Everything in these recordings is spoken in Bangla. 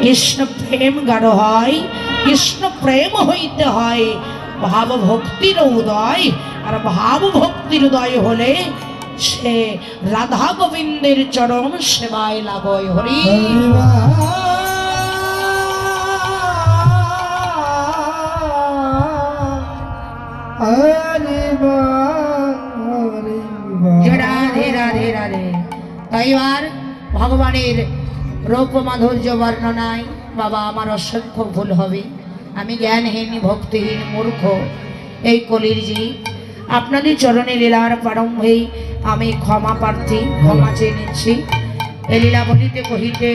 কৃষ্ণ প্রেম গাঢ় হয়, কৃষ্ণ প্রেম হইতে হয় ভাব ভক্তির উদয়। আর ভাব ভক্তির উদয় হলে সে রাধা গোবিন্দের চরণ সেবায় লাগয়। হরি রাধে রাধে রাধে। তাই এবার ভগবানের রূপ মাধুর্য বর্ণনায় বাবা আমার অসংখ্য ভুল হবে। আমি জ্ঞানহীন, ভক্তিহীন, মূর্খ, এই কলির জীব। আপনাদের চরণে লীলার প্রারম্ভেই আমি ক্ষমা প্রার্থী, ক্ষমা চেয়ে নিচ্ছি। এই লীলা বলিতে কহিতে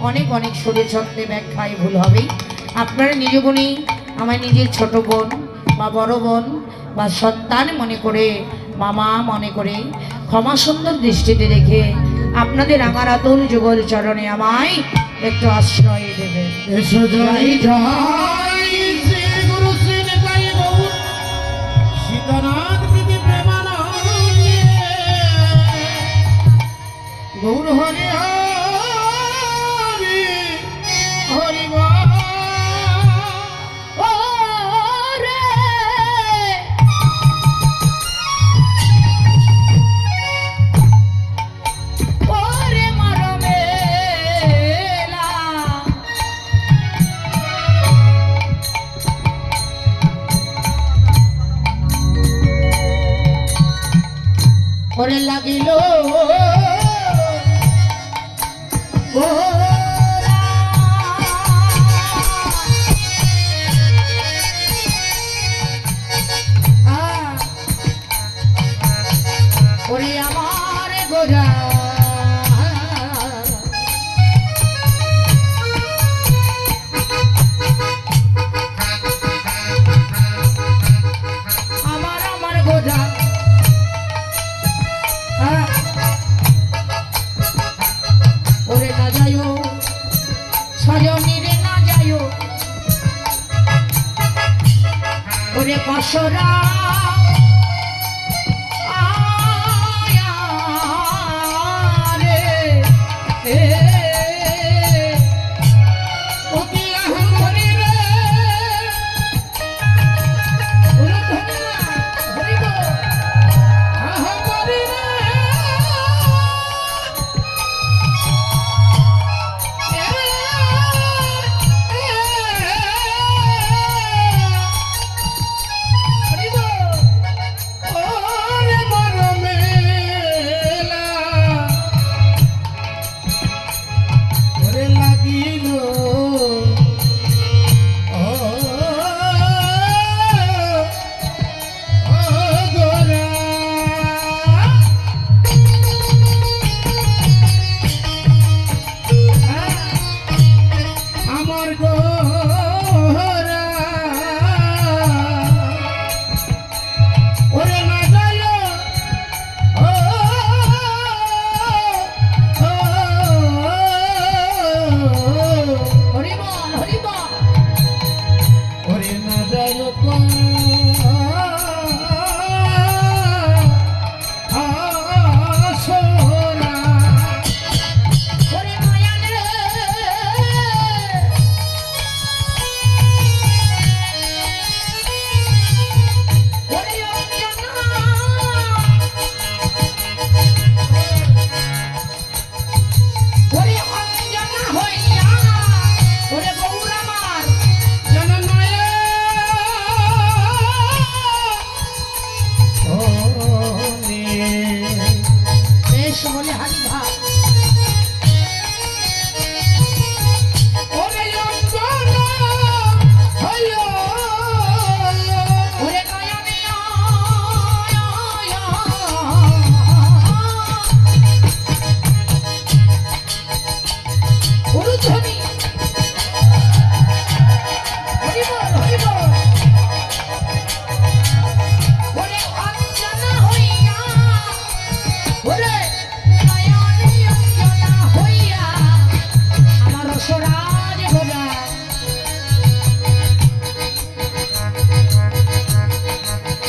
অনেক অনেক সুরে ছন্দে ব্যাখ্যায় ভুল হবে। আপনারা নিজ গুণী আমার নিজের ছোট বোন বা বড় বোন বা সন্তান মনে করে, মামা মনে করে ক্ষমা সুন্দর দৃষ্টিতে রেখে আপনাদের রাঙারাতুল যুগল চরণে আমায় একটু আশ্রয় দেবেন। গৌর হরি হরি হরি ওরে লাগিল ওরে আমার গোরা আমার গোরা ওরে না যাইও সজনীরে না যাইও ওরে পাশরা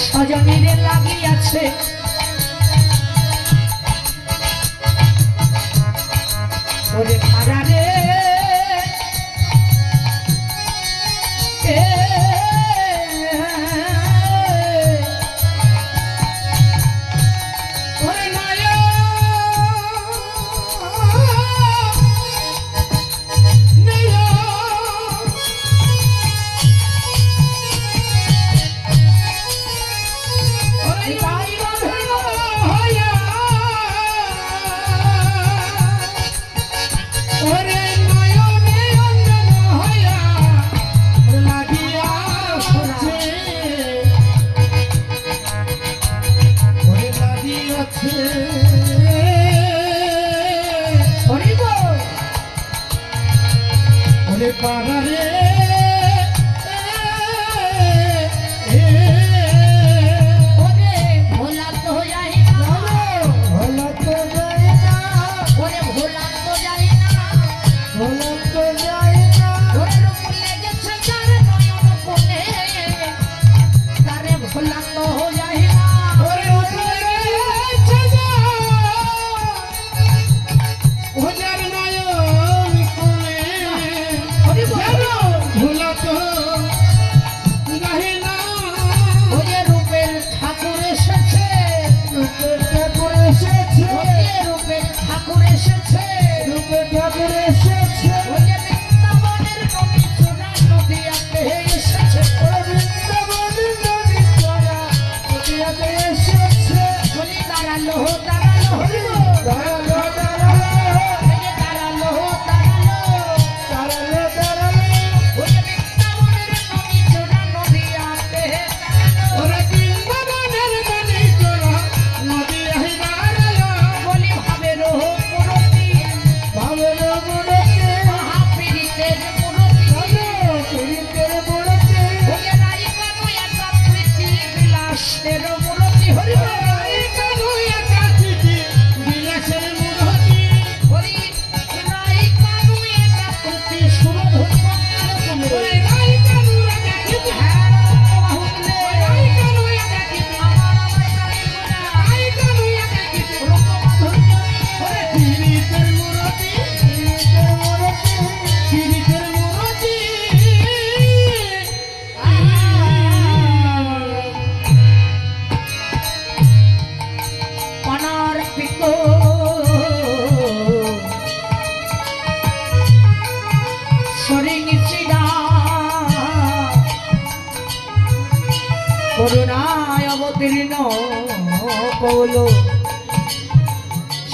সজনীরে লাগিয়াছে ওরে খারা রে ওরে পাড়া রে ওরে ভোলা তো যাই না, ভোলা তো যায় না, ওরে ভোলা তো যাই না, ভোলা তো যায় না, ওরে রূপ লেগেছে যার নয়ন কোণে, তারে ভোলা তো যাই না। ওরে উঠে গেছে যা, ওজার নয়ন কোণে, হরি বল। ভোলা তো যায় না, ওরে রূপের ঠাকুর এসেছে, রূপের ঠাকুর এসেছে, ওরে রূপের ঠাকুর এসেছে, রূপের ঠাকুর এসেছে, ওরে বৃন্দাবনের নদী চূড়া নদীয়াতে এসেছে, বৃন্দাবনের নদী চড়া নদীয়াতে এসেছে, বলি দাঁড়ালো দাঁড়ালো, হরি বল। দাঁড়ালো দাঁড়ালো, এই যে দাঁড়ালো দাঁড়ালো, দাঁড়ালো দাঁড়ালো, ওরে বৃন্দাবনের নদী চূড়া নদীয়াতে দাঁড়ালো, ওরে বৃন্দাবনের নদী চড়া নদীয়ায় দাঁড়ালো, বলি ভাবেরও মূরতি, ভাবের মূরতি, মহাপীড়িতের মূরতি, পীড়িতের মূরতি, ওরে রাইকা নয়াকা প্রীতি বিলাসের মূরতি, হরি বল। কানু একা চিঠি বিলাসের মূরতি, হরি রাইকা নয়াকা প্রীতি সুরধুর মঙ্গল ওরে কুমরে। গাই কানু একা চিঠি, হ্যাঁ বাহুলে গাই কানু একা চিঠি, আমার চারি গোনা গাই কানু একা চিঠি, রূপমাধুর্য ওরে পীড়িতের মূরতি, পীড়িতের মূরতি, পীড়িতের মূরতি, অনার্পিত সরিচিরা করুণায় অবতীর্ণ কৌল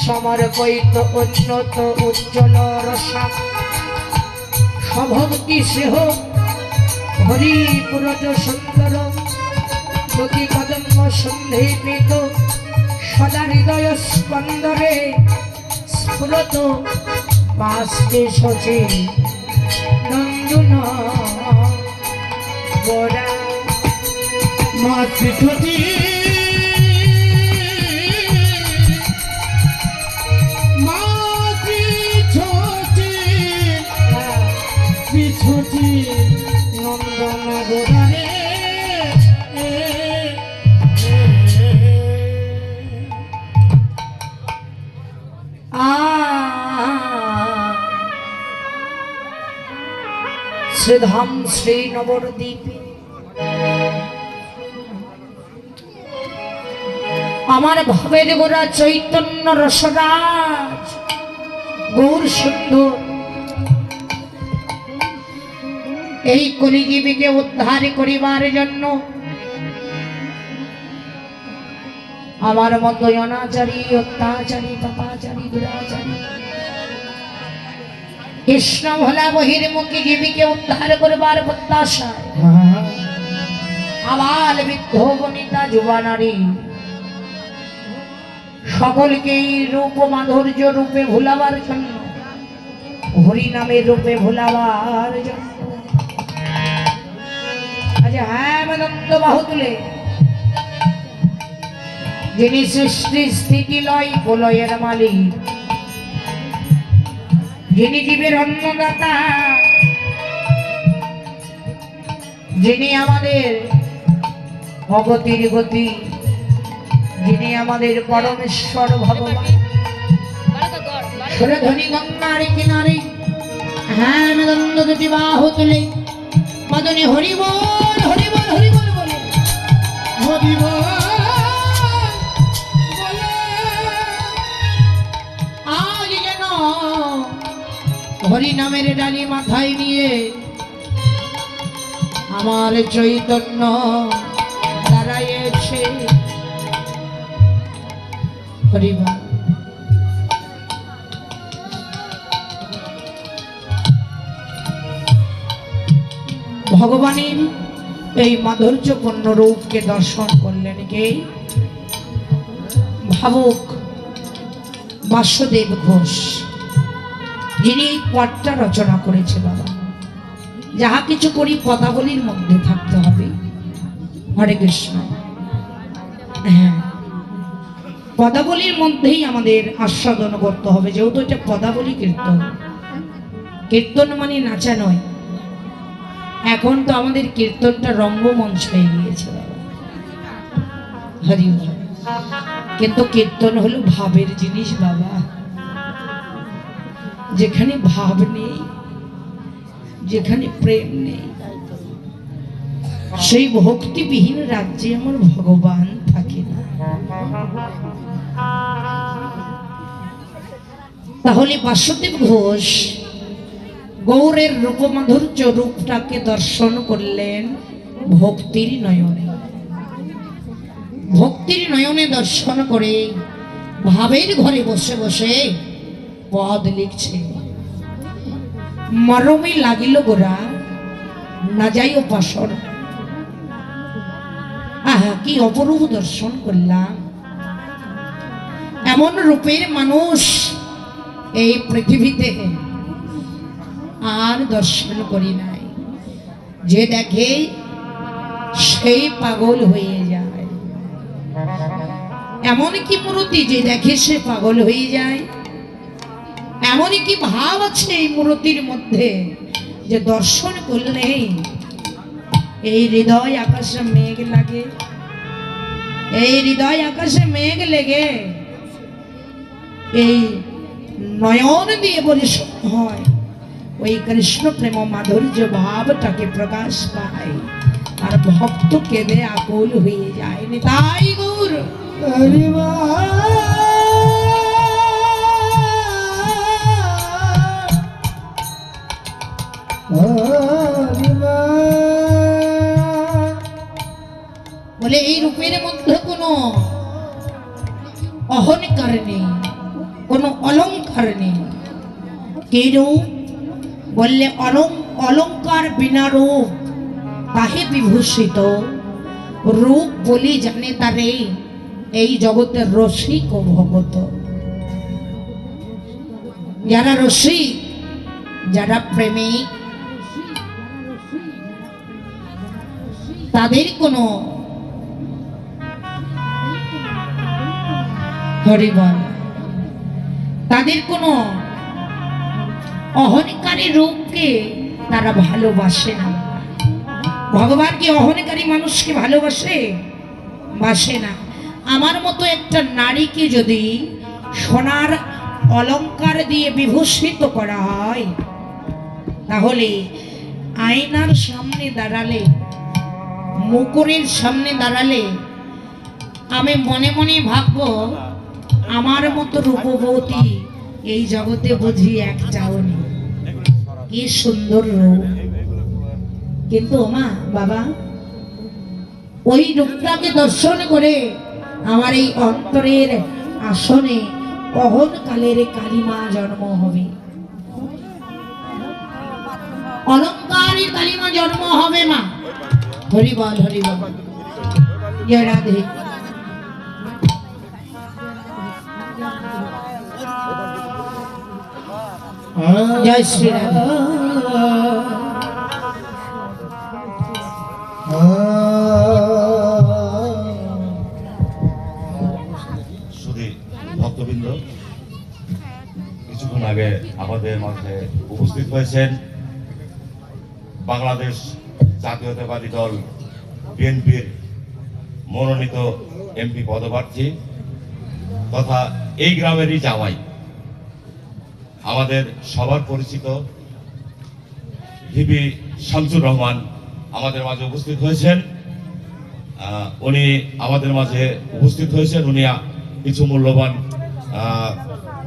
সমর্পিত উন্নত উজ্জ্বল রসা সভক্তি স্নেহ হরিপুরজ সুন্দর প্রতি কদম্ব সন্ধিপিত সদা হৃদয় স্পন্দরে স্ফুরত বাস্তে সচে নন্দন গোরা মাতৃঠতি, মাতৃঠতি, ত্রিছটি নন্দন গোদারে, শ্রীধাম শ্রী নবদ্বীপে আমার ভাবের গোরা চৈতন্য রসরাজ গৌর সুন্দর এই কলিজীবীকে উদ্ধার করিবার জন্য আমার মতো অনাচারী অত্যাচারী পাপাচারী দুরাচারী কৃষ্ণ ভোলা বহির্মুখী জীবীকে উদ্ধার করবার প্রত্যাশায় আবাল বৃদ্ধ বনিতা যুবা নারী সকলকে রূপ মাধুর্য রূপে ভুলাবার জন্য হরি নামের রূপে ভুলাবার জন্য আজ হ্যাঁ আনন্দ বাহু তুলে যিনি সৃষ্টি স্থিতি লয় প্রলয়ের মালিক, যিনি জীবের অন্নদাতা, যিনি আমাদের অগতির গতি, যিনি আমাদের পরমেশ্বর ভগবান সুরধ্বনি গঙ্গার কিনারে হ্যাঁ আনন্দ দুটি বাহু তুলে মদনে হরি বল হরি বল হরি বল বলে হরি বল বলে, আজ যেন হরি নামের ডালি মাথায় নিয়ে আমার চৈতন্য দাঁড়াইছে। হরি বল। ভগবানের এই মাধুর্যপূর্ণ রূপকে দর্শন করলেন কে? ভাবুক বাসুদেব ঘোষ, যিনি এই পটটা রচনা করেছে বাবা। যাহা কিছু করি পদাবলীর মধ্যে থাকতে হবে। হরে কৃষ্ণ। হ্যাঁ, পদাবলীর মধ্যেই আমাদের আস্বাদন করতে হবে, যেহেতু এটা পদাবলী কীর্তন। কীর্তন মানে নাচা নয়। এখন তো আমাদের কীর্তনটা রঙ্গমঞ্চ হয়ে গিয়েছে বাবা। হরি বল। কিন্তু কীর্তন হলো ভাবের জিনিস বাবা। যেখানে ভাব নেই, যেখানে প্রেম নেই, সেই ভক্তিবিহীন রাজ্যে আমার ভগবান থাকে না। তাহলে বাসুদেব ঘোষ গৌরের রূপমাধুর্য রূপটাকে দর্শন করলেন ভক্তির নয়নে। ভক্তির নয়নে দর্শন করে ভাবের ঘরে বসে বসে পদ লিখছে। মরমে লাগিল গোরা না যাই উপাসন। আহা, কি অপরূপ দর্শন করলাম। এমন রূপের মানুষ এই পৃথিবীতে আর দর্শন করি নাই। যে দেখে সেই পাগল হয়ে যায়। এমন কি মূর্তি যে দেখে সে পাগল হয়ে যায়। এমন কি ভাব আছে এই মূর্তির মধ্যে যে দর্শন করলে এই হৃদয় আকাশে মেঘ লাগে। এই হৃদয় আকাশে মেঘ লেগে এই নয়ন দিয়ে পরিষ্কার হয়। ওই কৃষ্ণ প্রেম মাধুর্য ভাবটাকে প্রকাশ পায় আর ভক্ত কেঁদে আকুল হয়ে যায়। নিতাই গৌর। হরি বল। হরি বল। বলে এই রূপের মধ্যে কোনো অহংকার নেই, কোনো অলংকার নেই। কি রূপ? বললে অলংকার বিনা রূপ তাহে বিভূষিত। রূপ বলি জানে তারে এই জগতের রসিক ও ভগত। যারা রসিক, যারা প্রেমিক, তাদের কোনো হরিবল, তাদের কোনো অহংকারী রূপকে তারা ভালোবাসে না। ভগবান কি অহংকারী মানুষকে ভালোবাসে? বাসে না। আমার মতো একটা নারীকে যদি সোনার অলংকার দিয়ে বিভূষিত করা হয়, তাহলে আয়নার সামনে দাঁড়ালে, মুকুরের সামনে দাঁড়ালে আমি মনে মনে ভাববো আমার মতো রূপবতী এই জগতে বুঝি একটাও নেই। কি সুন্দর রূপ। কিন্তু মা বাবা, ওই রূপটাকে দর্শন করে আমার এই অন্তরের আসনে অহনকালের কালিমা জন্ম হবে। অলঙ্কারের কালিমা জন্ম হবে মা। হরি বল, হরি বল। জয় রাধে। জয় শ্রী রাধে। শুধু ভক্তবৃন্দ, কিছুক্ষণ আগে আমাদের মাঝে উপস্থিত হয়েছেন বাংলাদেশ জাতীয়তাবাদী দল বিএনপির মনোনীত এমপি পদপ্রার্থী তথা এই গ্রামেরই জামাই, আমাদের সবার পরিচিত ভিপি শামসুর রহমান আমাদের মাঝে উপস্থিত হয়েছেন। উনি আমাদের মাঝে উপস্থিত হয়েছেন। উনি কিছু মূল্যবান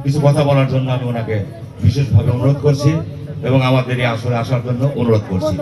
কিছু কথা বলার জন্য আমি ওনাকে বিশেষভাবে অনুরোধ করছি এবং আমাদের এই আসরে আসার জন্য অনুরোধ করছি।